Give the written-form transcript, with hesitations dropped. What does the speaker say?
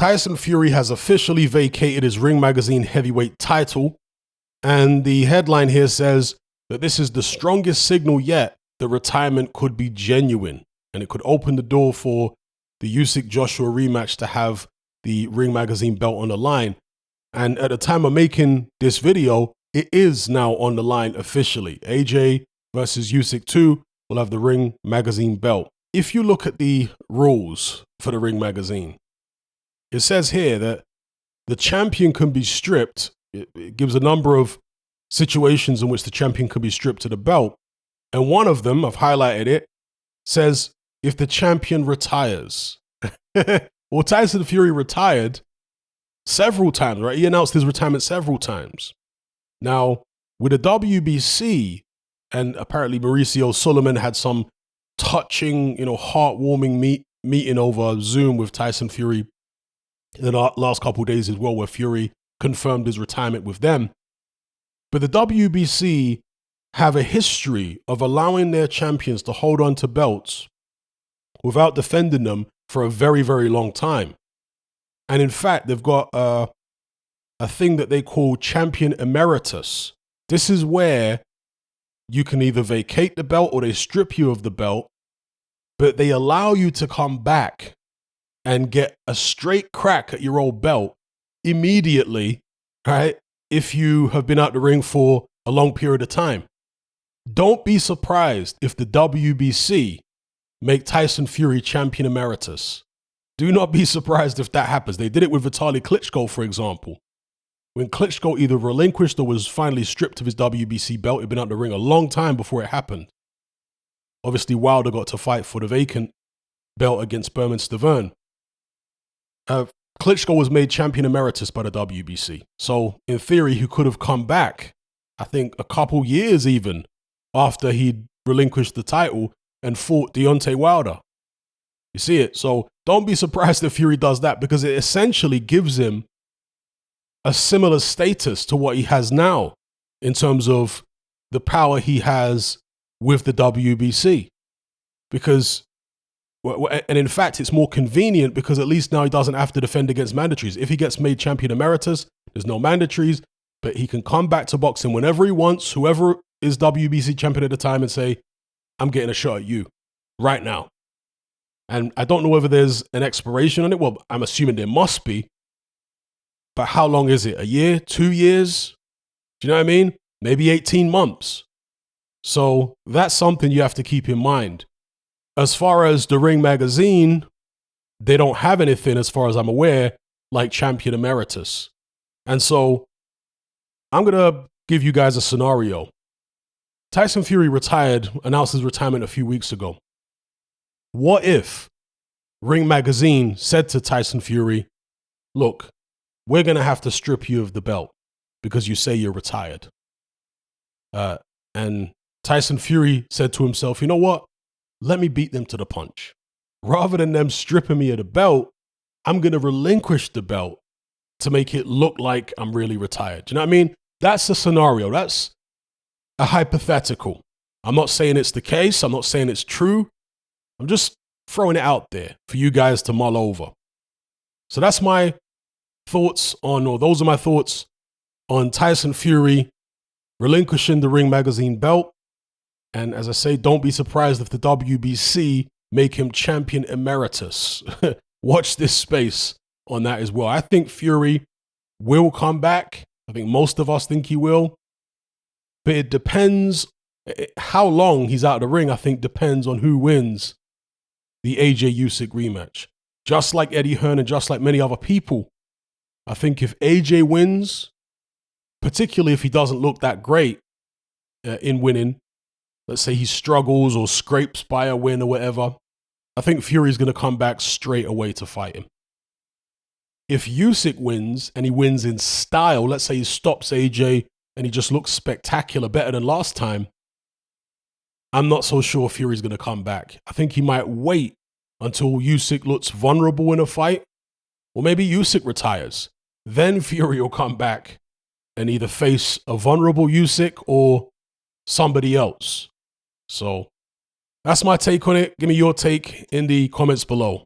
Tyson Fury has officially vacated his Ring Magazine heavyweight title, and the headline here says that this is the strongest signal yet that retirement could be genuine, and it could open the door for the Usyk-Joshua rematch to have the Ring Magazine belt on the line. And at the time of making this video, it is now on the line officially. AJ versus Usyk 2 will have the Ring Magazine belt. If you look at the rules for the Ring Magazine, it says here that the champion can be stripped. It gives a number of situations in which the champion could be stripped of the belt. And one of them, I've highlighted it, says if the champion retires. Well, Tyson Fury retired several times, right? He announced his retirement several times. Now, with the WBC, and apparently Mauricio Sulaiman had some touching, heartwarming meeting over Zoom with Tyson Fury in the last couple of days as well, where Fury confirmed his retirement with them. But the WBC have a history of allowing their champions to hold on to belts without defending them for a very, very long time. And in fact, they've got a thing that they call champion emeritus. This is where you can either vacate the belt or they strip you of the belt, but they allow you to come back and get a straight crack at your old belt immediately, right? If you have been out the ring for a long period of time. Don't be surprised if the WBC make Tyson Fury champion emeritus. Do not be surprised if that happens. They did it with Vitaly Klitschko, for example. When Klitschko either relinquished or was finally stripped of his WBC belt, he'd been out the ring a long time before it happened. Obviously, Wilder got to fight for the vacant belt against Berman Stavern. Klitschko was made champion emeritus by the WBC. So, in theory, he could have come back, I think, a couple years even after he'd relinquished the title and fought Deontay Wilder. You see it? So, don't be surprised if Fury does that, because it essentially gives him a similar status to what he has now in terms of the power he has with the WBC. Because, and in fact, it's more convenient because at least now he doesn't have to defend against mandatories. If he gets made champion emeritus, there's no mandatories, but he can come back to boxing whenever he wants, whoever is WBC champion at the time, and say, I'm getting a shot at you right now. And I don't know whether there's an expiration on it. Well, I'm assuming there must be. But how long is it? A year? 2 years? Do you know what I mean? Maybe 18 months. So that's something you have to keep in mind. As far as the Ring Magazine, they don't have anything, as far as I'm aware, like champion emeritus. And so I'm going to give you guys a scenario. Tyson Fury announced his retirement a few weeks ago. What if Ring Magazine said to Tyson Fury, look, we're going to have to strip you of the belt because you say you're retired. And Tyson Fury said to himself, you know what? Let me beat them to the punch. Rather than them stripping me of the belt, I'm going to relinquish the belt to make it look like I'm really retired. Do you know what I mean? That's a scenario. That's a hypothetical. I'm not saying it's the case. I'm not saying it's true. I'm just throwing it out there for you guys to mull over. So that's my thoughts on, or those are my thoughts on Tyson Fury relinquishing the Ring Magazine belt. And as I say, don't be surprised if the WBC make him champion emeritus. Watch this space on that as well. I think Fury will come back. I think most of us think he will. But it depends how long he's out of the ring. I think depends on who wins the AJ Usyk rematch. Just like Eddie Hearn and just like many other people, I think if AJ wins, particularly if he doesn't look that great in winning, let's say he struggles or scrapes by a win or whatever, I think Fury's going to come back straight away to fight him. If Usyk wins and he wins in style, let's say he stops AJ and he just looks spectacular, better than last time, I'm not so sure Fury's going to come back. I think he might wait until Usyk looks vulnerable in a fight, or maybe Usyk retires. Then Fury will come back and either face a vulnerable Usyk or somebody else. So that's my take on it. Give me your take in the comments below.